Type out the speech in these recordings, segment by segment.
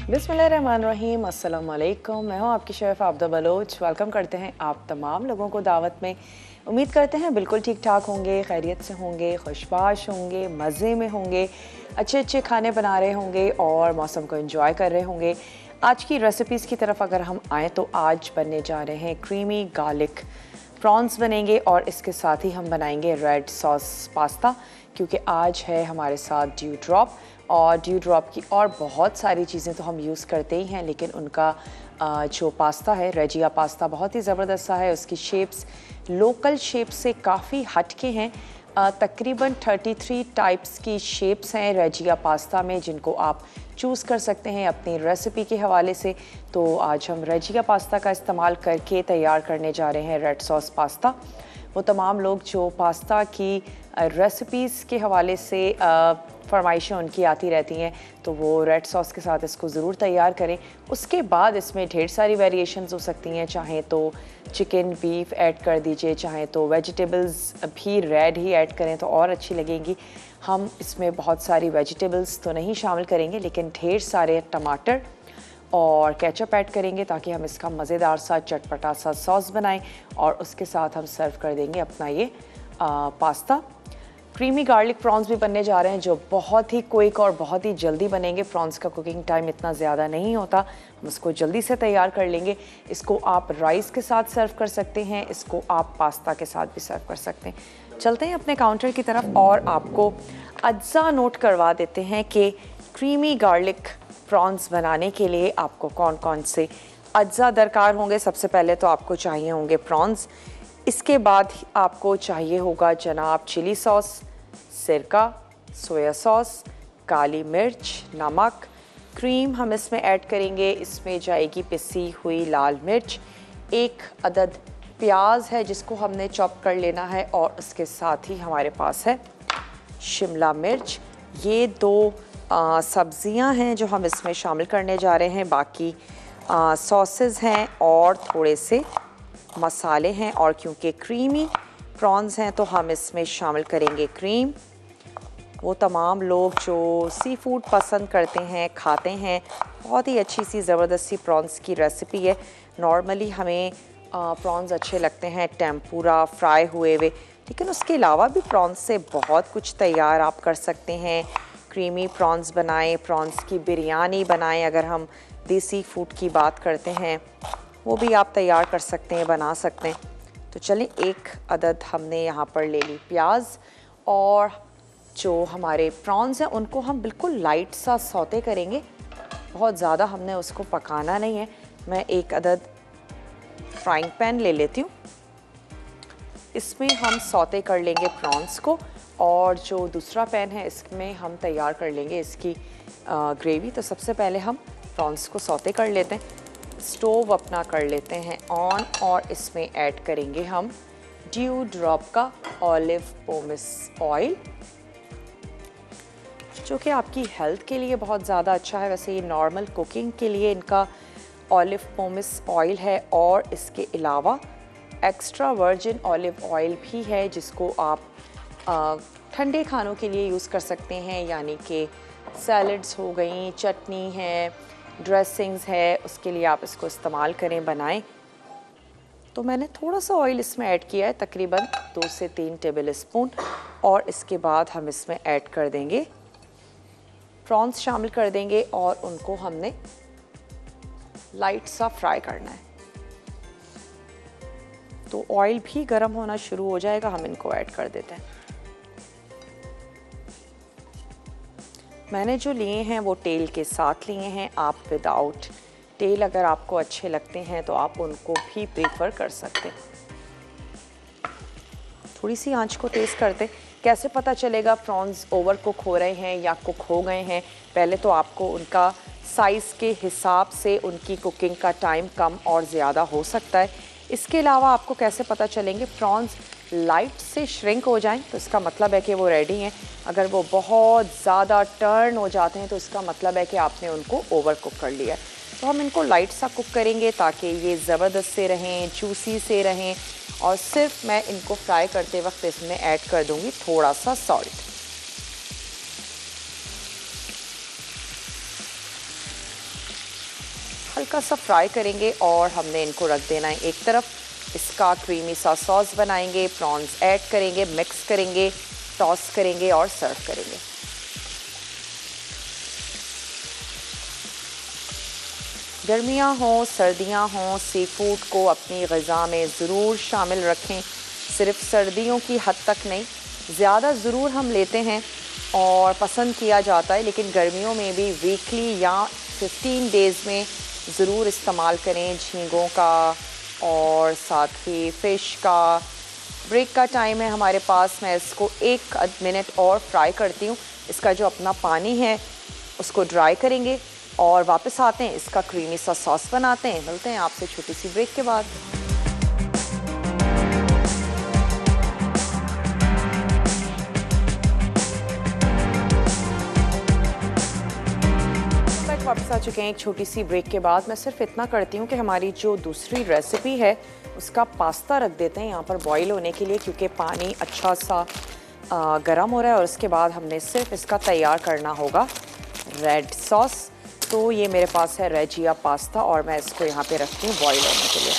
बिस्मिल्लाहिर्रहमानिर्रहीम, अस्सलाम वालेकुम। मैं हूँ आपकी शेफ़ आबदा बलोच। वेलकम करते हैं आप तमाम लोगों को दावत में। उम्मीद करते हैं बिल्कुल ठीक ठाक होंगे, खैरियत से होंगे, खुशबाश होंगे, मज़े में होंगे, अच्छे अच्छे खाने बना रहे होंगे और मौसम को एंजॉय कर रहे होंगे। आज की रेसिपीज़ की तरफ अगर हम आएँ तो आज बनने जा रहे हैं क्रीमी गार्लिक प्रॉन्स बनेंगे और इसके साथ ही हम बनाएंगे रेड सॉस पास्ता, क्योंकि आज है हमारे साथ ड्यू ड्रॉप। और ड्यू ड्रॉप की और बहुत सारी चीज़ें तो हम यूज़ करते ही हैं, लेकिन उनका जो पास्ता है, रेजिया पास्ता, बहुत ही ज़बरदस्त सा है। उसकी शेप्स लोकल शेप से काफ़ी हटके हैं। तकरीबन 33 टाइप्स की शेप्स हैं रेजिया पास्ता में, जिनको आप चूज़ कर सकते हैं अपनी रेसिपी के हवाले से। तो आज हम रेजिया पास्ता का इस्तेमाल करके तैयार करने जा रहे हैं रेड सॉस पास्ता। वो तमाम लोग जो पास्ता की रेसिपीज़ के हवाले से फरमाइशें उनकी आती रहती हैं, तो वो रेड सॉस के साथ इसको ज़रूर तैयार करें। उसके बाद इसमें ढेर सारी वेरिएशंस हो सकती हैं, चाहे तो चिकन बीफ ऐड कर दीजिए, चाहे तो वेजिटेबल्स भी रेड ही ऐड करें तो और अच्छी लगेंगी। हम इसमें बहुत सारी वेजिटेबल्स तो नहीं शामिल करेंगे, लेकिन ढेर सारे टमाटर और केचप ऐड करेंगे ताकि हम इसका मज़ेदार सा चटपटा सा सॉस बनाएं और उसके साथ हम सर्व कर देंगे अपना ये पास्ता। क्रीमी गार्लिक प्रॉन्स भी बनने जा रहे हैं, जो बहुत ही क्विक और बहुत ही जल्दी बनेंगे। प्रॉन्स का कुकिंग टाइम इतना ज़्यादा नहीं होता, हम इसको जल्दी से तैयार कर लेंगे। इसको आप राइस के साथ सर्व कर सकते हैं, इसको आप पास्ता के साथ भी सर्व कर सकते हैं। चलते हैं अपने काउंटर की तरफ और आपको अज्जा नोट करवा देते हैं कि क्रीमी गार्लिक प्रॉन्स बनाने के लिए आपको कौन कौन से अज्जा दरकार होंगे। सबसे पहले तो आपको चाहिए होंगे प्रॉन्स, इसके बाद आपको चाहिए होगा जनाब चिली सॉस, सिरका, सोया सॉस, काली मिर्च, नमक, क्रीम हम इसमें ऐड करेंगे। इसमें जाएगी पिसी हुई लाल मिर्च, एक अदद प्याज है जिसको हमने चॉप कर लेना है, और उसके साथ ही हमारे पास है शिमला मिर्च। ये दो सब्ज़ियां हैं जो हम इसमें शामिल करने जा रहे हैं। बाकी सॉसेस हैं और थोड़े से मसाले हैं, और क्योंकि क्रीमी प्रॉन्स हैं तो हम इसमें शामिल करेंगे क्रीम। वो तमाम लोग जो सी फूड पसंद करते हैं, खाते हैं, बहुत ही अच्छी सी ज़बरदस्त सी प्रॉन्स की रेसिपी है। नॉर्मली हमें प्रॉन्स अच्छे लगते हैं टेम्पुरा, फ्राई हुए हुए, लेकिन उसके अलावा भी प्रॉन्स से बहुत कुछ तैयार आप कर सकते हैं। क्रीमी प्रॉन्स बनाएं, प्रॉन्स की बिरयानी बनाएं, अगर हम देसी फूड की बात करते हैं वो भी आप तैयार कर सकते हैं, बना सकते हैं। तो चलिए, एक अदद हमने यहाँ पर ले ली प्याज, और जो हमारे प्रॉन्स हैं उनको हम बिल्कुल लाइट सा सौते करेंगे, बहुत ज़्यादा हमने उसको पकाना नहीं है। मैं एक अदद फ्राइंग पैन ले लेती हूँ, इसमें हम सौते कर लेंगे प्रॉन्स को, और जो दूसरा पैन है इसमें हम तैयार कर लेंगे इसकी ग्रेवी। तो सबसे पहले हम प्रॉन्स को सौते कर लेते हैं। स्टोव अपना कर लेते हैं ऑन, और इसमें ऐड करेंगे हम ड्यू ड्रॉप का ऑलिव पोमेस ऑयल, जो कि आपकी हेल्थ के लिए बहुत ज़्यादा अच्छा है। वैसे ये नॉर्मल कुकिंग के लिए इनका ऑलिव पोमेस ऑयल है, और इसके अलावा एक्स्ट्रा वर्जिन ऑलिव ऑयल भी है जिसको आप ठंडे खानों के लिए यूज़ कर सकते हैं, यानी कि सैलड्स हो गई, चटनी है, ड्रेसिंग्स है, उसके लिए आप इसको इस्तेमाल करें, बनाएं। तो मैंने थोड़ा सा ऑयल इसमें ऐड किया है, तकरीबन 2 से 3 टेबल स्पून, और इसके बाद हम इसमें ऐड कर देंगे प्रॉन्स, शामिल कर देंगे, और उनको हमने लाइट सा फ्राई करना है। तो ऑयल भी गर्म होना शुरू हो जाएगा, हम इनको ऐड कर देते हैं। मैंने जो लिए हैं वो टेल के साथ लिए हैं, आप विदाउट टेल अगर आपको अच्छे लगते हैं तो आप उनको भी प्रीफर कर सकते हैं। थोड़ी सी आंच को तेज़ करते। कैसे पता चलेगा प्रॉन्स ओवर कुक हो रहे हैं या कुक हो गए हैं? पहले तो आपको उनका साइज़ के हिसाब से उनकी कुकिंग का टाइम कम और ज़्यादा हो सकता है। इसके अलावा आपको कैसे पता चलेंगे? प्रॉन्स लाइट से श्रिंक हो जाएं तो इसका मतलब है कि वो रेडी हैं। अगर वो बहुत ज़्यादा टर्न हो जाते हैं तो इसका मतलब है कि आपने उनको ओवर कुक कर लिया है। तो हम इनको लाइट सा कुक करेंगे ताकि ये ज़बरदस्त से रहें, जूसी से रहें, और सिर्फ मैं इनको फ्राई करते वक्त इसमें ऐड कर दूँगी थोड़ा सा सॉल्ट। हल्का सा फ्राई करेंगे और हमने इनको रख देना है एक तरफ। इसका क्रीमी सा सॉस बनाएंगे, प्रॉन्स ऐड करेंगे, मिक्स करेंगे, टॉस करेंगे और सर्व करेंगे। गर्मियाँ हों, सर्दियाँ हों, सी फूड को अपनी ग़िज़ा में ज़रूर शामिल रखें। सिर्फ सर्दियों की हद तक नहीं, ज़्यादा ज़रूर हम लेते हैं और पसंद किया जाता है, लेकिन गर्मियों में भी वीकली या 15 डेज़ में ज़रूर इस्तेमाल करें। झींगों का और साथ ही फ़िश का। ब्रेक का टाइम है हमारे पास, मैं इसको 1 मिनट और फ्राई करती हूँ। इसका जो अपना पानी है उसको ड्राई करेंगे और वापस आते हैं, इसका क्रीमी सा सॉस बनाते हैं। मिलते हैं आपसे छोटी सी ब्रेक के बाद। वापस आ चुके हैं एक छोटी सी ब्रेक के बाद। मैं सिर्फ इतना करती हूँ कि हमारी जो दूसरी रेसिपी है उसका पास्ता रख देते हैं यहाँ पर बॉईल होने के लिए, क्योंकि पानी अच्छा सा गर्म हो रहा है और उसके बाद हमने सिर्फ इसका तैयार करना होगा रेड सॉस। तो ये मेरे पास है रेजिया पास्ता और मैं इसको यहाँ पे रखती हूँ बॉईल होने के लिए।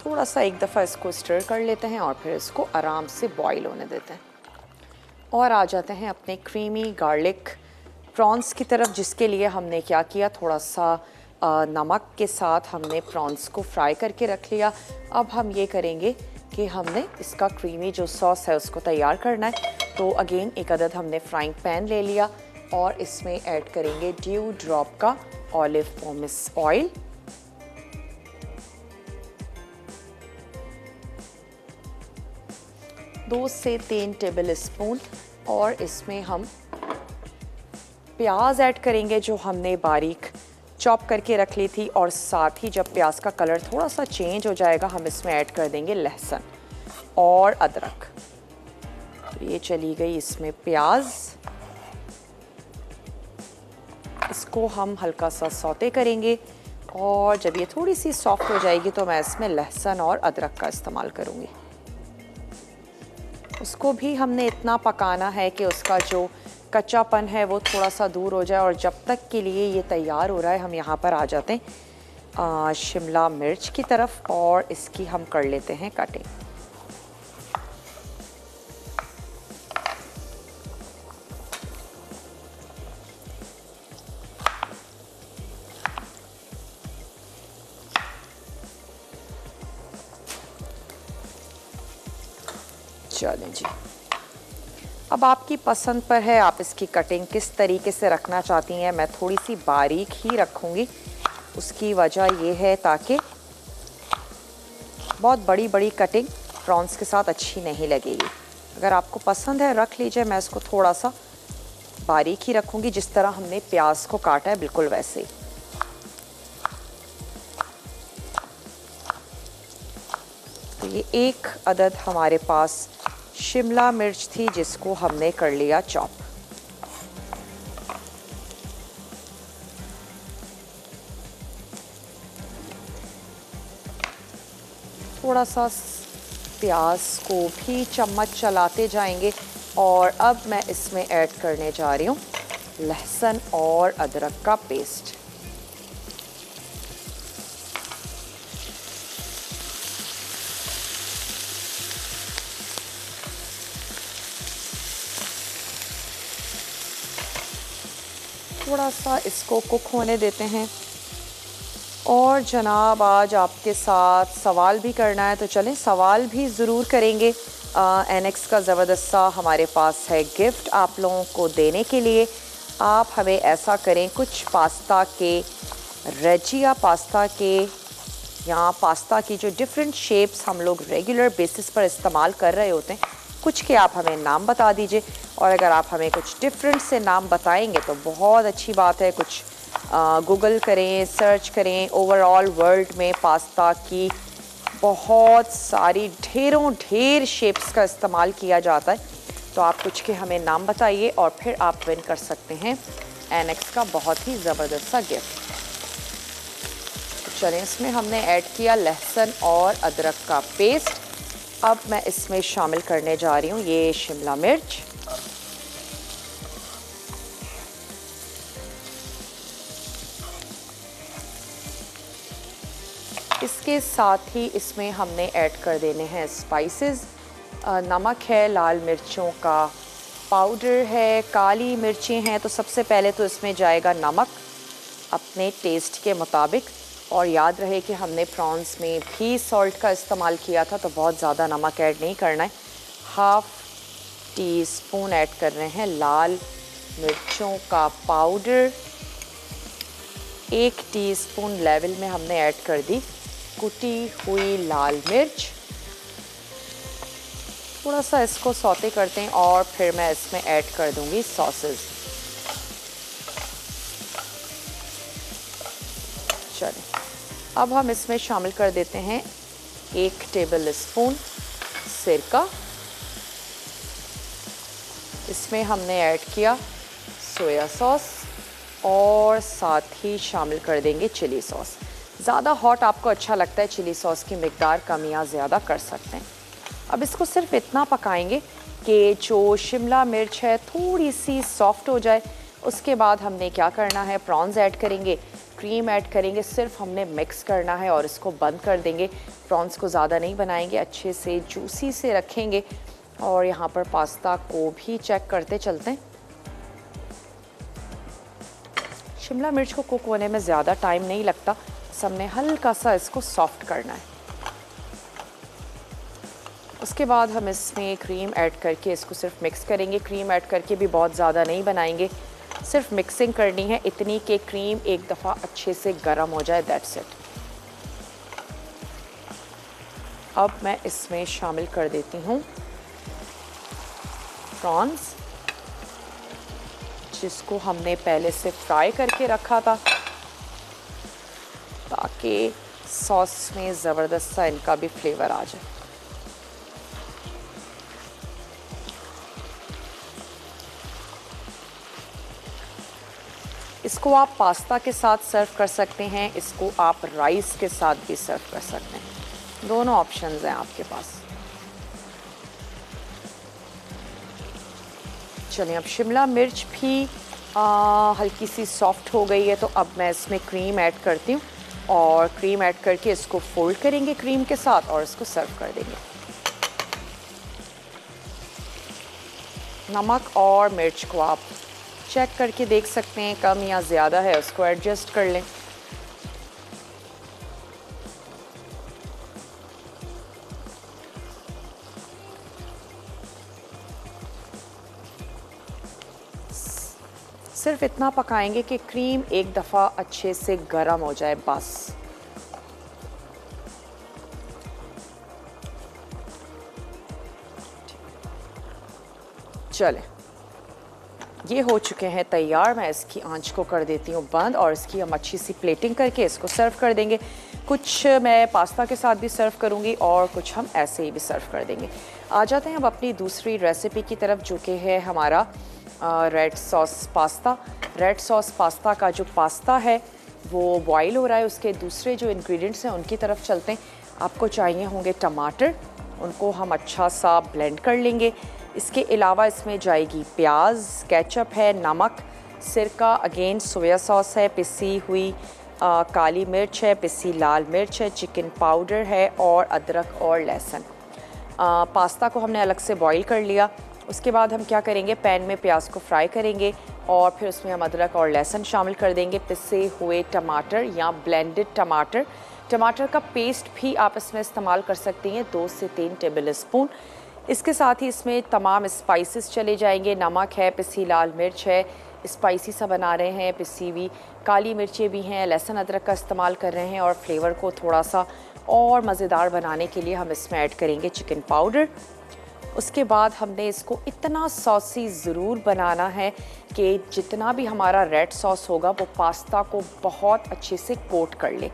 थोड़ा सा एक दफ़ा इसको स्टर कर लेते हैं और फिर इसको आराम से बॉईल होने देते हैं। और आ जाते हैं अपने क्रीमी गार्लिक प्रॉन्स की तरफ, जिसके लिए हमने क्या किया, थोड़ा सा नमक के साथ हमने प्रॉन्स को फ्राई करके रख लिया। अब हम ये करेंगे कि हमने इसका क्रीमी जो सॉस है उसको तैयार करना है। तो अगेन एक अदद हमने फ्राइंग पैन ले लिया और इसमें ऐड करेंगे ड्यू ड्रॉप का ऑलिव पोमेस ऑयल। दो से 3 टेबल स्पून। और इसमें हम प्याज ऐड करेंगे जो हमने बारीक चॉप करके रख ली थी, और साथ ही जब प्याज का कलर थोड़ा सा चेंज हो जाएगा हम इसमें ऐड कर देंगे लहसुन और अदरक। तो ये चली गई इसमें प्याज, इसको हम हल्का सा सौते करेंगे और जब ये थोड़ी सी सॉफ्ट हो जाएगी तो मैं इसमें लहसुन और अदरक का इस्तेमाल करूँगी। उसको भी हमने इतना पकाना है कि उसका जो कच्चापन है वो थोड़ा सा दूर हो जाए। और जब तक के लिए ये तैयार हो रहा है हम यहाँ पर आ जाते हैं शिमला मिर्च की तरफ और इसकी हम कर लेते हैं कटिंग। चलें जी, अब आपकी पसंद पर है आप इसकी कटिंग किस तरीके से रखना चाहती हैं। मैं थोड़ी सी बारीक ही रखूँगी, उसकी वजह ये है ताकि बहुत बड़ी बड़ी कटिंग प्रॉन्स के साथ अच्छी नहीं लगेगी। अगर आपको पसंद है रख लीजिए, मैं इसको थोड़ा सा बारीक ही रखूँगी, जिस तरह हमने प्याज को काटा है बिल्कुल वैसे ही। तो ये एक अदद हमारे पास शिमला मिर्च थी जिसको हमने कर लिया चॉप। थोड़ा सा प्याज को भी चम्मच चलाते जाएंगे और अब मैं इसमें ऐड करने जा रही हूँ लहसुन और अदरक का पेस्ट। थोड़ा सा इसको कुक होने देते हैं। और जनाब आज आपके साथ सवाल भी करना है, तो चलें सवाल भी ज़रूर करेंगे। एनेक्स का ज़बरदस्त सा हमारे पास है गिफ्ट आप लोगों को देने के लिए। आप हमें ऐसा करें, कुछ पास्ता के रेजिया पास्ता के या पास्ता की जो डिफरेंट शेप्स हम लोग रेगुलर बेसिस पर इस्तेमाल कर रहे होते हैं, कुछ के आप हमें नाम बता दीजिए। और अगर आप हमें कुछ डिफरेंट से नाम बताएंगे तो बहुत अच्छी बात है। कुछ गूगल करें, सर्च करें, ओवरऑल वर्ल्ड में पास्ता की बहुत सारी ढेर शेप्स का इस्तेमाल किया जाता है। तो आप कुछ के हमें नाम बताइए और फिर आप विन कर सकते हैं एनेक्स का बहुत ही ज़बरदस्त सा गिफ्ट। तो चलें, इसमें हमने ऐड किया लहसुन और अदरक का पेस्ट। अब मैं इसमें शामिल करने जा रही हूँ ये शिमला मिर्च। इसके साथ ही इसमें हमने ऐड कर देने हैं स्पाइसेस। नमक है, लाल मिर्चों का पाउडर है, काली मिर्चें हैं। तो सबसे पहले तो इसमें जाएगा नमक अपने टेस्ट के मुताबिक, और याद रहे कि हमने प्रॉन्स में भी सॉल्ट का इस्तेमाल किया था, तो बहुत ज़्यादा नमक ऐड नहीं करना है। हाफ़ टी स्पून ऐड कर रहे हैं लाल मिर्चों का पाउडर। 1 टीस्पून लेवल में हमने ऐड कर दी कुटी हुई लाल मिर्च। थोड़ा सा इसको सौते करते हैं और फिर मैं इसमें ऐड कर दूंगी सॉसेस। चलिए, अब हम इसमें शामिल कर देते हैं 1 टेबल स्पून सिरका। इसमें हमने ऐड किया सोया सॉस और साथ ही शामिल कर देंगे चिली सॉस। ज़्यादा हॉट आपको अच्छा लगता है, चिली सॉस की मिकदार कम या ज़्यादा कर सकते हैं। अब इसको सिर्फ इतना पकाएंगे कि जो शिमला मिर्च है थोड़ी सी सॉफ्ट हो जाए। उसके बाद हमने क्या करना है, प्रॉन्स ऐड करेंगे, क्रीम ऐड करेंगे, सिर्फ हमने मिक्स करना है और इसको बंद कर देंगे। प्रॉन्स को ज़्यादा नहीं बनाएंगे, अच्छे से जूसी से रखेंगे। और यहाँ पर पास्ता को भी चेक करते चलते हैं। शिमला मिर्च को कुक होने में ज़्यादा टाइम नहीं लगता, हमने हल्का सा इसको सॉफ्ट करना है। उसके बाद हम इसमें क्रीम ऐड करके इसको सिर्फ मिक्स करेंगे। क्रीम ऐड करके भी बहुत ज़्यादा नहीं बनाएंगे, सिर्फ मिक्सिंग करनी है इतनी कि क्रीम एक दफ़ा अच्छे से गर्म हो जाए, दैट्स इट। अब मैं इसमें शामिल कर देती हूँ प्रॉन्स, जिसको हमने पहले से फ्राई करके रखा था ताकि सॉस में ज़बरदस्त सा इनका भी फ्लेवर आ जाए। इसको आप पास्ता के साथ सर्व कर सकते हैं, इसको आप राइस के साथ भी सर्व कर सकते हैं, दोनों ऑप्शंस हैं आपके पास। चलिए, अब शिमला मिर्च भी हल्की सी सॉफ्ट हो गई है, तो अब मैं इसमें क्रीम ऐड करती हूँ और क्रीम ऐड करके इसको फोल्ड करेंगे क्रीम के साथ और इसको सर्व कर देंगे। नमक और मिर्च को आप चेक करके देख सकते हैं, कम या ज़्यादा है उसको एडजस्ट कर लें। सिर्फ इतना पकाएंगे कि क्रीम एक दफ़ा अच्छे से गर्म हो जाए, बस। चले, ये हो चुके हैं तैयार। मैं इसकी आंच को कर देती हूँ बंद और इसकी हम अच्छी सी प्लेटिंग करके इसको सर्व कर देंगे। कुछ मैं पास्ता के साथ भी सर्व करूँगी और कुछ हम ऐसे ही भी सर्व कर देंगे। आ जाते हैं अब अपनी दूसरी रेसिपी की तरफ, जो कि है हमारा red sauce pasta. Red sauce pasta का जो पास्ता है वो बॉईल हो रहा है, उसके दूसरे जो इंग्रेडिएंट्स हैं उनकी तरफ चलते हैं। आपको चाहिए होंगे टमाटर, उनको हम अच्छा सा ब्लेंड कर लेंगे। इसके अलावा इसमें जाएगी प्याज, केचप है, नमक, सिरका, अगेन सोया सॉस है, पिसी हुई काली मिर्च है, पिसी लाल मिर्च है, चिकन पाउडर है और अदरक और लहसुन। पास्ता को हमने अलग से बॉईल कर लिया। उसके बाद हम क्या करेंगे, पैन में प्याज को फ्राई करेंगे और फिर उसमें हम अदरक और लहसुन शामिल कर देंगे, पिसे हुए टमाटर या ब्लेंडेड टमाटर। टमाटर का पेस्ट भी आप इसमें इस्तेमाल कर सकती हैं, 2 से 3 टेबल स्पून। इसके साथ ही इसमें तमाम स्पाइसेस चले जाएंगे। नमक है, पिसी लाल मिर्च है, स्पाइसी सा बना रहे हैं, पिसी हुई काली मिर्चें भी हैं, लहसुन अदरक का इस्तेमाल कर रहे हैं और फ्लेवर को थोड़ा सा और मज़ेदार बनाने के लिए हम इसमें ऐड करेंगे चिकन पाउडर। उसके बाद हमने इसको इतना सॉसी ज़रूर बनाना है कि जितना भी हमारा रेड सॉस होगा वो पास्ता को बहुत अच्छे से कोट कर ले।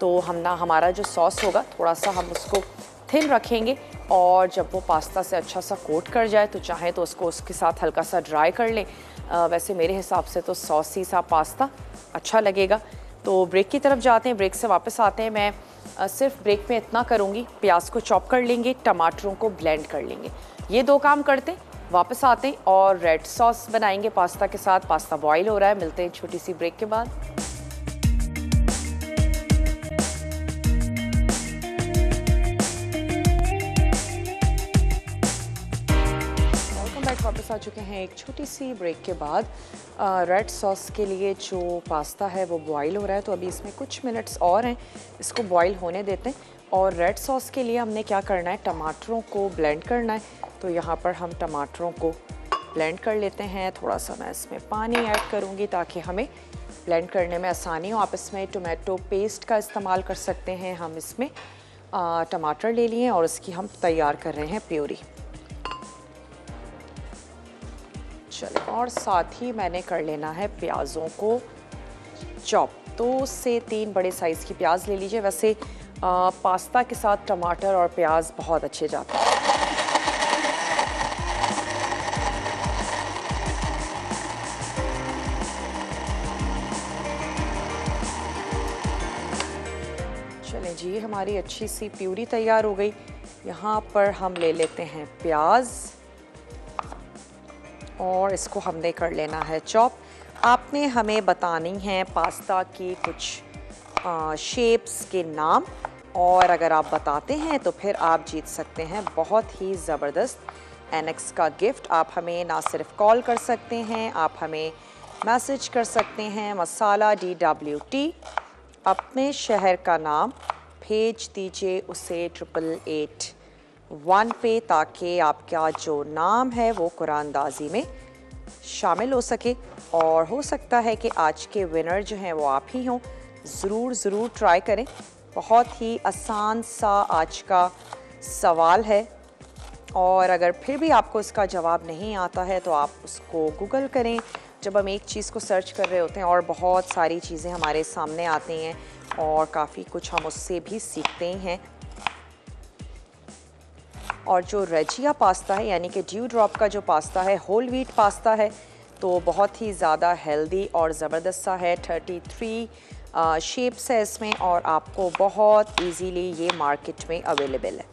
तो हमारा जो सॉस होगा थोड़ा सा हम उसको थिन रखेंगे और जब वो पास्ता से अच्छा सा कोट कर जाए तो चाहे तो उसको उसके साथ हल्का सा ड्राई कर लें। वैसे मेरे हिसाब से तो सॉसी सा पास्ता अच्छा लगेगा। तो ब्रेक की तरफ जाते हैं, ब्रेक से वापस आते हैं। मैं सिर्फ ब्रेक में इतना करूँगी, प्याज को चॉप कर लेंगे, टमाटरों को ब्लेंड कर लेंगे। ये 2 काम करते हैं, वापस आते हैं और रेड सॉस बनाएंगे पास्ता के साथ। पास्ता बॉईल हो रहा है, मिलते हैं छोटी सी ब्रेक के बाद। Welcome back. वापस आ चुके हैं एक छोटी सी ब्रेक के बाद। रेड सॉस के लिए जो पास्ता है वो बॉईल हो रहा है, तो अभी इसमें कुछ मिनट्स और हैं, इसको बॉईल होने देते हैं। और रेड सॉस के लिए हमने क्या करना है, टमाटरों को ब्लेंड करना है। तो यहाँ पर हम टमाटरों को ब्लेंड कर लेते हैं। थोड़ा सा मैं इसमें पानी ऐड करूँगी ताकि हमें ब्लेंड करने में आसानी हो। आप इसमें टोमेटो पेस्ट का इस्तेमाल कर सकते हैं। हम इसमें टमाटर ले लिए और इसकी हम तैयार कर रहे हैं प्यूरी। चलो, और साथ ही मैंने कर लेना है प्याज़ों को चॉप। 2 से 3 बड़े साइज़ की प्याज ले लीजिए। वैसे पास्ता के साथ टमाटर और प्याज बहुत अच्छे जाते हैं। चलें जी, हमारी अच्छी सी प्यूरी तैयार हो गई। यहाँ पर हम ले लेते हैं प्याज और इसको हमने कर लेना है चॉप। आपने हमें बतानी है पास्ता की कुछ शेप्स के नाम, और अगर आप बताते हैं तो फिर आप जीत सकते हैं बहुत ही ज़बरदस्त एनेक्स का गिफ्ट। आप हमें ना सिर्फ कॉल कर सकते हैं, आप हमें मैसेज कर सकते हैं मसाला DWT, अपने शहर का नाम भेज दीजिए उसे 8881 पे, ताकि आपका जो नाम है वो कुरानदाजी में शामिल हो सके। और हो सकता है कि आज के विनर जो हैं वो आप ही हों। ज़रूर ट्राई करें। बहुत ही आसान सा आज का सवाल है, और अगर फिर भी आपको इसका जवाब नहीं आता है तो आप उसको गूगल करें। जब हम एक चीज़ को सर्च कर रहे होते हैं और बहुत सारी चीज़ें हमारे सामने आती हैं और काफ़ी कुछ हम उससे भी सीखते हैं। और जो रेजिया पास्ता है, यानी कि ड्यू ड्रॉप का जो पास्ता है, होल व्हीट पास्ता है, तो बहुत ही ज़्यादा हेल्दी और ज़बरदस्त सा है। 33 शेप्स है इसमें, और आपको बहुत इजीली ये मार्केट में अवेलेबल है।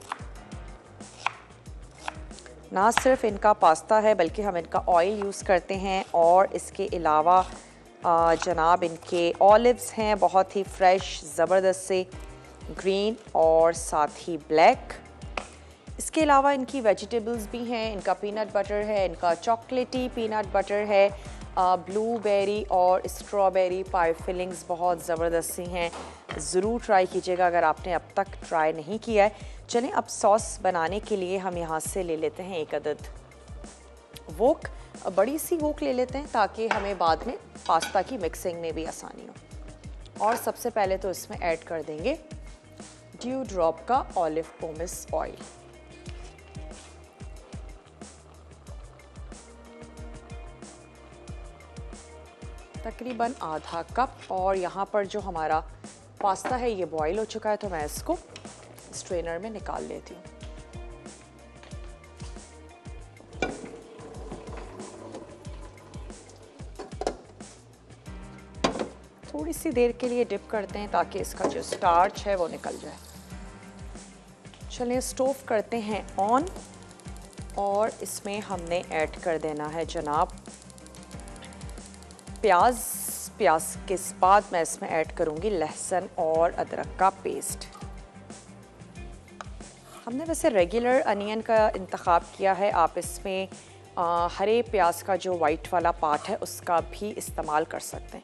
ना सिर्फ इनका पास्ता है बल्कि हम इनका ऑयल यूज़ करते हैं, और इसके अलावा जनाब इनके ऑलिव्स हैं, बहुत ही फ्रेश ज़बरदस्त से ग्रीन और साथ ही ब्लैक। इसके अलावा इनकी वेजिटेबल्स भी हैं। इनका पीनट बटर है, इनका चॉकलेटी पीनट बटर है, ब्लूबेरी और स्ट्रॉबेरी पाई फिलिंग्स बहुत ज़बरदस्त सी हैं। ज़रूर ट्राई कीजिएगा अगर आपने अब तक ट्राई नहीं किया है। चलें, अब सॉस बनाने के लिए हम यहाँ से ले लेते हैं एक अदद वोक, बड़ी सी वोक ले लेते हैं ताकि हमें बाद में पास्ता की मिक्सिंग में भी आसानी हो। और सबसे पहले तो इसमें ऐड कर देंगे ड्यू ड्रॉप का ऑलिव पोमेस ऑयल। तकरीबन आधा कप। और यहाँ पर जो हमारा पास्ता है ये बॉईल हो चुका है, तो मैं इसको स्ट्रेनर में निकाल लेती हूँ। थोड़ी सी देर के लिए डिप करते हैं ताकि इसका जो स्टार्च है वो निकल जाए। चलिए, स्टोव करते हैं ऑन, और इसमें हमने ऐड कर देना है जनाब प्याज के बाद मैं इसमें ऐड करूंगी लहसुन और अदरक का पेस्ट। हमने वैसे रेगुलर अनियन का इंतखाब किया है, आप इसमें हरे प्याज का जो वाइट वाला पार्ट है उसका भी इस्तेमाल कर सकते हैं।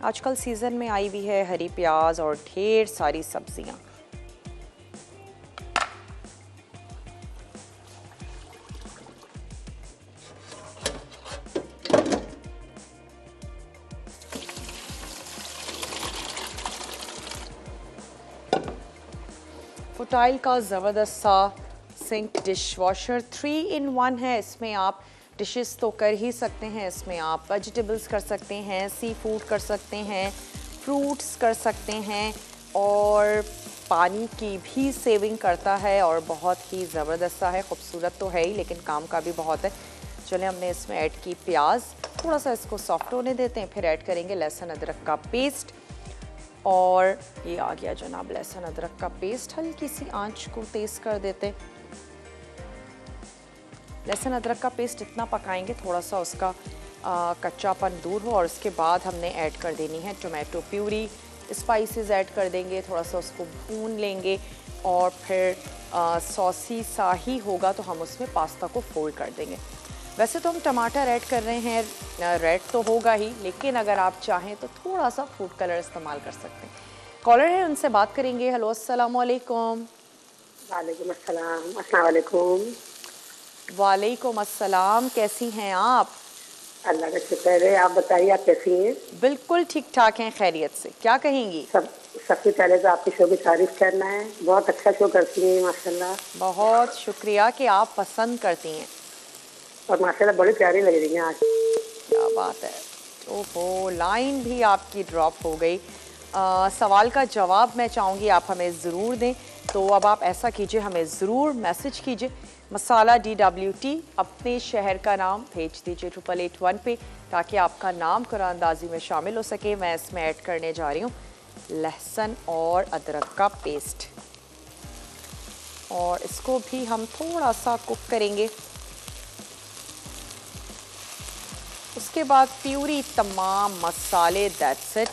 आजकल सीज़न में आई हुई है हरी प्याज और ढेर सारी सब्जियां। फुटाइल का ज़बरदस्त सा सिंक डिश वॉशर 3 in 1 है। इसमें आप डिशेस तो कर ही सकते हैं, इसमें आप वेजिटेबल्स कर सकते हैं, सी फूड कर सकते हैं, फ्रूट्स कर सकते हैं, और पानी की भी सेविंग करता है, और बहुत ही ज़बरदस्त सा है। खूबसूरत तो है ही लेकिन काम का भी बहुत है। चलिए, हमने इसमें ऐड की प्याज, थोड़ा सा इसको सॉफ्ट होने देते हैं, फिर ऐड करेंगे लहसुन अदरक का पेस्ट। और ये आ गया जनाब लहसुन अदरक का पेस्ट। हल्की सी आंच को तेज़ कर देते। लहसुन अदरक का पेस्ट इतना पकाएंगे थोड़ा सा उसका कच्चापन दूर हो, और उसके बाद हमने ऐड कर देनी है टोमेटो प्यूरी। स्पाइसेस ऐड कर देंगे, थोड़ा सा उसको भून लेंगे, और फिर सॉसी सा ही होगा तो हम उसमें पास्ता को फोल्ड कर देंगे। वैसे तो हम टमाटर ऐड कर रहे हैं, रेड तो होगा ही, लेकिन अगर आप चाहें तो थोड़ा सा फूड कलर इस्तेमाल कर सकते हैं। कॉलर है, उनसे बात करेंगे। हेलो, अस्सलाम वालेकुम। वालेकुम अस्सलाम। अस्सलाम वालेकुम। वालेकुम अस्सलाम, कैसी हैं आप? अल्लाह का शुक्र है। आप बताइए, आप कैसी हैं? बिल्कुल ठीक ठाक हैं, खैरियत से। क्या कहेंगी? सब सबसे पहले तो आपके शो की तारीफ करना है, बहुत अच्छा शो करती हैं माशाल्लाह। बहुत शुक्रिया कि आप पसंद करती हैं। और माशाल्लाह बड़ी प्यारी लग रही हैं आज। क्या बात है। ओहो, लाइन भी आपकी ड्रॉप हो गई। सवाल का जवाब मैं चाहूँगी आप हमें ज़रूर दें। तो अब आप ऐसा कीजिए, हमें ज़रूर मैसेज कीजिए, मसाला DWT, अपने शहर का नाम भेज दीजिए 8881 पे, ताकि आपका नाम कुरानंदाजी में शामिल हो सके। मैं इसमें ऐड करने जा रही हूँ लहसुन और अदरक का पेस्ट, और इसको भी हम थोड़ा सा कुक करेंगे। उसके बाद प्यूरी तमाम मसाले, दैट्स इट,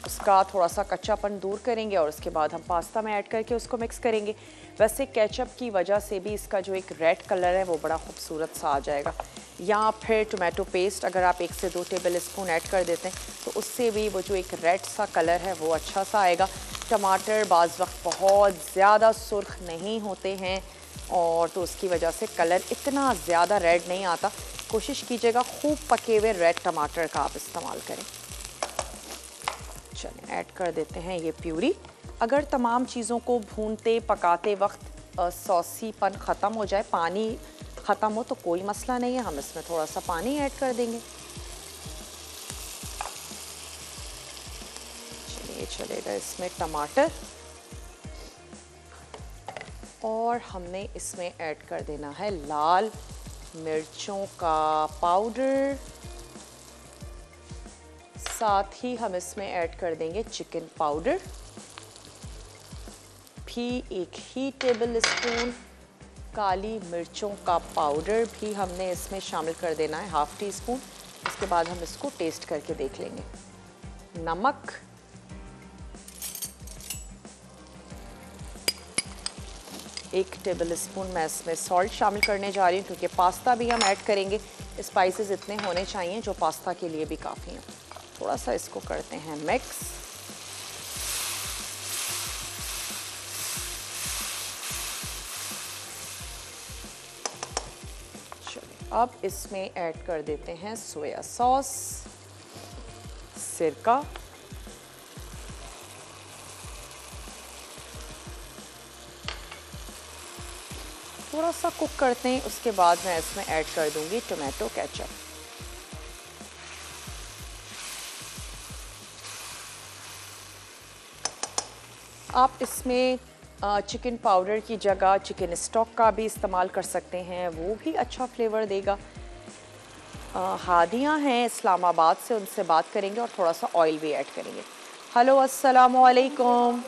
उसका थोड़ा सा कच्चापन दूर करेंगे और उसके बाद हम पास्ता में ऐड करके उसको मिक्स करेंगे। वैसे केचप की वजह से भी इसका जो एक रेड कलर है वो बड़ा खूबसूरत सा आ जाएगा। या फिर टोमेटो पेस्ट अगर आप 1 से 2 टेबल स्पून ऐड कर देते हैं तो उससे भी वो जो एक रेड सा कलर है वो अच्छा सा आएगा। टमाटर बाज़ वक्त बहुत ज़्यादा सुर्ख नहीं होते हैं और तो उसकी वजह से कलर इतना ज़्यादा रेड नहीं आता। कोशिश कीजिएगा खूब पके हुए रेड टमाटर का आप इस्तेमाल करें। चलें, ऐड कर देते हैं ये प्यूरी। अगर तमाम चीज़ों को भूनते पकाते वक्त सॉसीपन ख़त्म हो जाए, पानी ख़त्म हो, तो कोई मसला नहीं है, हम इसमें थोड़ा सा पानी ऐड कर देंगे। चलिए, चलेगा इसमें टमाटर, और हमने इसमें ऐड कर देना है लाल मिर्चों का पाउडर। साथ ही हम इसमें ऐड कर देंगे चिकन पाउडर भी 1 ही टेबल स्पून। काली मिर्चों का पाउडर भी हमने इसमें शामिल कर देना है, 1/2 टीस्पून। उसके बाद हम इसको टेस्ट करके देख लेंगे। नमक, 1 टेबल स्पून मैं इसमें सॉल्ट शामिल करने जा रही हूँ, क्योंकि पास्ता भी हम ऐड करेंगे। स्पाइसेस इतने होने चाहिए जो पास्ता के लिए भी काफ़ी हैं। थोड़ा सा इसको करते हैं मिक्स। चलिए, अब इसमें ऐड कर देते हैं सोया सॉस, सिरका, थोड़ा सा कुक करते हैं। उसके बाद मैं इसमें ऐड कर दूंगी टोमेटो केचप। आप इसमें चिकन पाउडर की जगह चिकन स्टॉक का भी इस्तेमाल कर सकते हैं, वो भी अच्छा फ्लेवर देगा। हादिया हैं इस्लामाबाद से, उनसे बात करेंगे और थोड़ा सा ऑयल भी ऐड करेंगे। हेलो, अस्सलाम वालेकुम।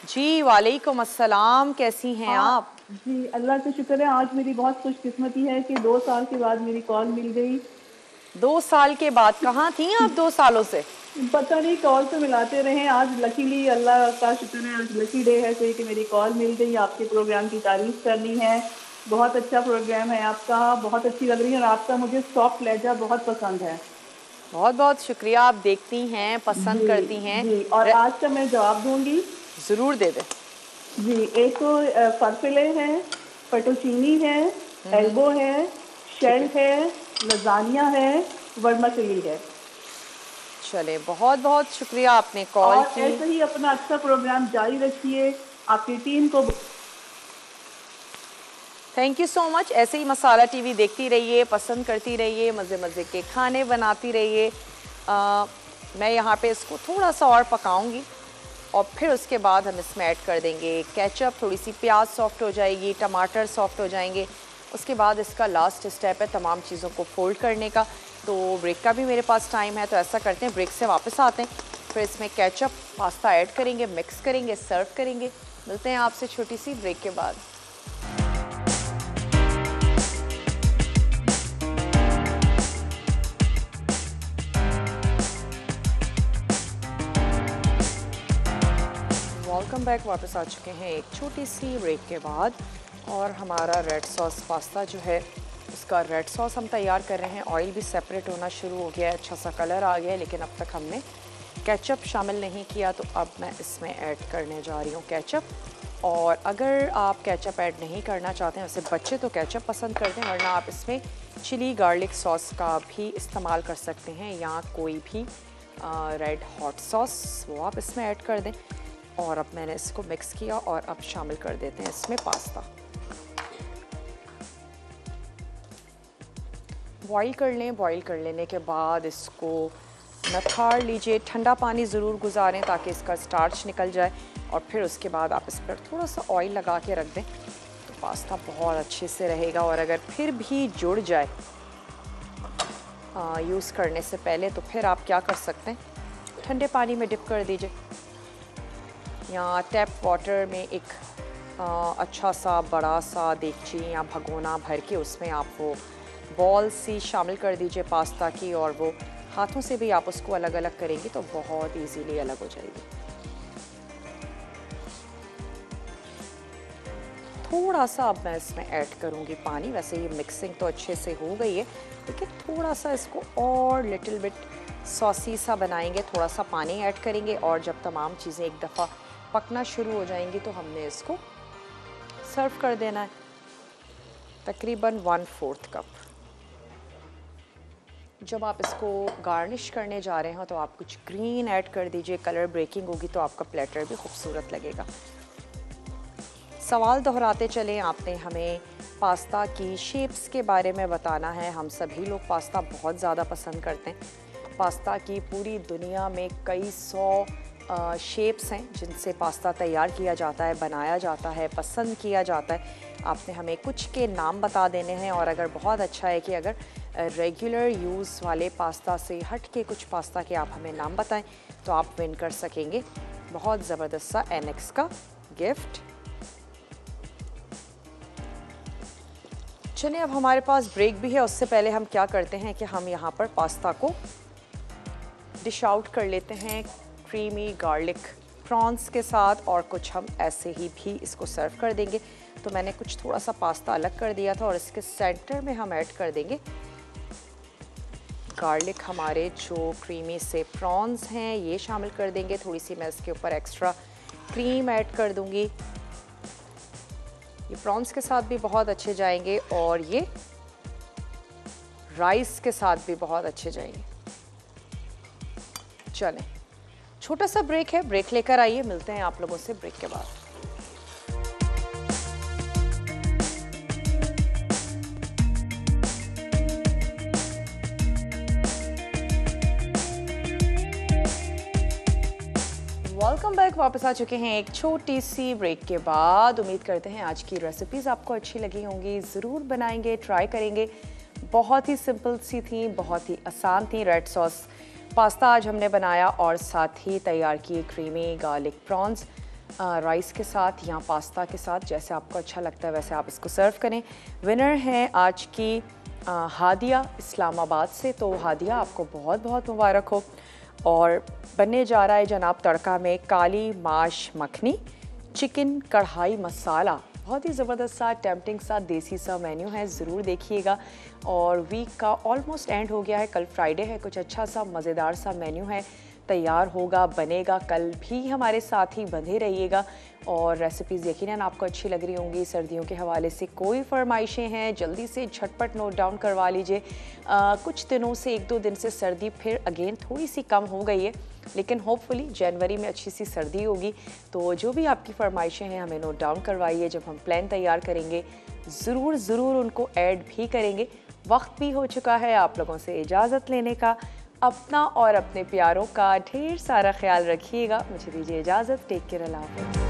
जी वालेकुम अस्सलाम, कैसी हैं आप? जी अल्लाह का शुक्र है। आज मेरी बहुत खुशकिस्मती है कि 2 साल के बाद मेरी कॉल मिल गई। 2 साल के बाद? कहाँ थी आप 2 सालों से? पता नहीं, कॉल तो मिलाते रहे। आज लकीली अल्लाह का शुक्र है, आज लकी डे है कि मेरी कॉल मिल गई। आपके प्रोग्राम की तारीफ करनी है, बहुत अच्छा प्रोग्राम है आपका, बहुत अच्छी लग रही है। और आपका मुझे सॉफ्ट लहजा बहुत पसंद है। बहुत बहुत शुक्रिया। आप देखती हैं, पसंद करती हैं। जी, और आज का मैं जवाब दूंगी। ज़रूर दे दें जी, एक तो फरफिले है, फटोचीनी है, एल्बो है, शेल है, लजानिया है, वर्मासिली है। चले, बहुत बहुत शुक्रिया आपने कॉल की। ऐसे ही अपना अच्छा प्रोग्राम जारी रखिए। आपकी टीम को थैंक यू सो मच। ऐसे ही मसाला टीवी देखती रहिए, पसंद करती रहिए, मज़े मज़े के खाने बनाती रहिए। मैं यहाँ पे इसको थोड़ा सा और पकाऊंगी और फिर उसके बाद हम इसमें ऐड कर देंगे केचप। थोड़ी सी प्याज सॉफ्ट हो जाएगी, टमाटर सॉफ्ट हो जाएंगे। उसके बाद इसका लास्ट स्टेप है तमाम चीज़ों को फोल्ड करने का। तो ब्रेक का भी मेरे पास टाइम है, तो ऐसा करते हैं, ब्रेक से वापस आते हैं, फिर इसमें केचप पास्ता ऐड करेंगे, मिक्स करेंगे, सर्व करेंगे। मिलते हैं आपसे छोटी सी ब्रेक के बाद। Welcome back. वापस आ चुके हैं एक छोटी सी ब्रेक के बाद, और हमारा रेड सॉस पास्ता जो है इसका रेड सॉस हम तैयार कर रहे हैं। ऑयल भी सेपरेट होना शुरू हो गया है, अच्छा सा कलर आ गया है, लेकिन अब तक हमने केचप शामिल नहीं किया, तो अब मैं इसमें ऐड करने जा रही हूँ केचप। और अगर आप केचप ऐड नहीं करना चाहते हैं, वैसे बच्चे तो केचप पसंद करते हैं, वरना आप इसमें चिली गार्लिक सॉस का भी इस्तेमाल कर सकते हैं, या कोई भी रेड हॉट सॉस वो आप इसमें ऐड कर दें। और अब मैंने इसको मिक्स किया और अब शामिल कर देते हैं इसमें पास्ता। बॉईल कर लें। बॉईल कर लेने के बाद इसको नथाड़ लीजिए। ठंडा पानी ज़रूर गुजारें ताकि इसका स्टार्च निकल जाए, और फिर उसके बाद आप इस पर थोड़ा सा ऑयल लगा के रख दें तो पास्ता बहुत अच्छे से रहेगा। और अगर फिर भी जुड़ जाए यूज़ करने से पहले, तो फिर आप क्या कर सकते हैं, ठंडे पानी में डिप कर दीजिए, या टैप वाटर में एक अच्छा सा बड़ा सा देगची या भगोना भर के उसमें आप वो बॉल सी शामिल कर दीजिए पास्ता की, और वो हाथों से भी आप उसको अलग अलग करेंगे तो बहुत इजीली अलग हो जाएगी। थोड़ा सा अब मैं इसमें ऐड करूँगी पानी। वैसे ये मिक्सिंग तो अच्छे से हो गई है, लेकिन थोड़ा सा इसको और लिटिल बिट सॉसी सा बनाएंगे। थोड़ा सा पानी ऐड करेंगे, और जब तमाम चीज़ें एक दफ़ा पकना शुरू हो जाएंगी तो हमने इसको सर्व कर देना है। तकरीबन 1/4 कप। जब आप इसको गार्निश करने जा रहे हो तो आप कुछ ग्रीन ऐड कर दीजिए, कलर ब्रेकिंग होगी तो आपका प्लेटर भी खूबसूरत लगेगा। सवाल दोहराते चलें, आपने हमें पास्ता की शेप्स के बारे में बताना है। हम सभी लोग पास्ता बहुत ज़्यादा पसंद करते हैं। पास्ता की पूरी दुनिया में कई 100 शेप्स हैं जिनसे पास्ता तैयार किया जाता है, बनाया जाता है, पसंद किया जाता है। आपने हमें कुछ के नाम बता देने हैं, और अगर बहुत अच्छा है कि अगर रेगुलर यूज़ वाले पास्ता से हट के कुछ पास्ता के आप हमें नाम बताएं तो आप विन कर सकेंगे बहुत ज़बरदस्त सा एनेक्स का गिफ्ट। चलिए, अब हमारे पास ब्रेक भी है। उससे पहले हम क्या करते हैं कि हम यहाँ पर पास्ता को डिश आउट कर लेते हैं क्रीमी गार्लिक प्रॉन्स के साथ, और कुछ हम ऐसे ही भी इसको सर्व कर देंगे। तो मैंने कुछ थोड़ा सा पास्ता अलग कर दिया था, और इसके सेंटर में हम ऐड कर देंगे गार्लिक। हमारे जो क्रीमी से प्रॉन्स हैं ये शामिल कर देंगे। थोड़ी सी मैं इसके ऊपर एक्स्ट्रा क्रीम ऐड कर दूंगी। ये प्रॉन्स के साथ भी बहुत अच्छे जाएंगे, और ये राइस के साथ भी बहुत अच्छे जाएंगे। चलें, छोटा सा ब्रेक है, ब्रेक लेकर आइए। मिलते हैं आप लोगों से ब्रेक के बाद। Welcome back. वापस आ चुके हैं एक छोटी सी ब्रेक के बाद। उम्मीद करते हैं आज की रेसिपीज़ आपको अच्छी लगी होंगी। ज़रूर बनाएंगे, ट्राई करेंगे। बहुत ही सिंपल सी थी, बहुत ही आसान थी। रेड सॉस पास्ता आज हमने बनाया, और साथ ही तैयार किए क्रीमी गार्लिक प्रॉन्स राइस के साथ या पास्ता के साथ, जैसे आपको अच्छा लगता है वैसे आप इसको सर्व करें। विनर हैं आज की हादिया इस्लामाबाद से। तो हादिया, आपको बहुत बहुत मुबारक हो। और बनने जा रहा है जनाब तड़का में काली माश मखनी चिकन कढ़ाई मसाला। बहुत ही ज़बरदस्त सा टेम्पटिंग सा देसी सा मेन्यू है, ज़रूर देखिएगा। और वीक का ऑलमोस्ट एंड हो गया है, कल फ्राइडे है। कुछ अच्छा सा मज़ेदार सा मेन्यू है, तैयार होगा, बनेगा। कल भी हमारे साथ ही बंधे रहिएगा, और रेसिपीज़ यकीनन आपको अच्छी लग रही होंगी। सर्दियों के हवाले से कोई फरमाइशें हैं, जल्दी से झटपट नोट डाउन करवा लीजिए। कुछ दिनों से, 1-2 दिन से सर्दी फिर अगेन थोड़ी सी कम हो गई है, लेकिन होपफुली जनवरी में अच्छी सी सर्दी होगी। तो जो भी आपकी फरमाइशें हैं हमें नोट डाउन करवाइए। जब हम प्लान तैयार करेंगे ज़रूर उनको ऐड भी करेंगे। वक्त भी हो चुका है आप लोगों से इजाज़त लेने का। अपना और अपने प्यारों का ढेर सारा ख्याल रखिएगा। मुझे दीजिए इजाज़त। टेक केयर, अल्लाह हाफ़िज़।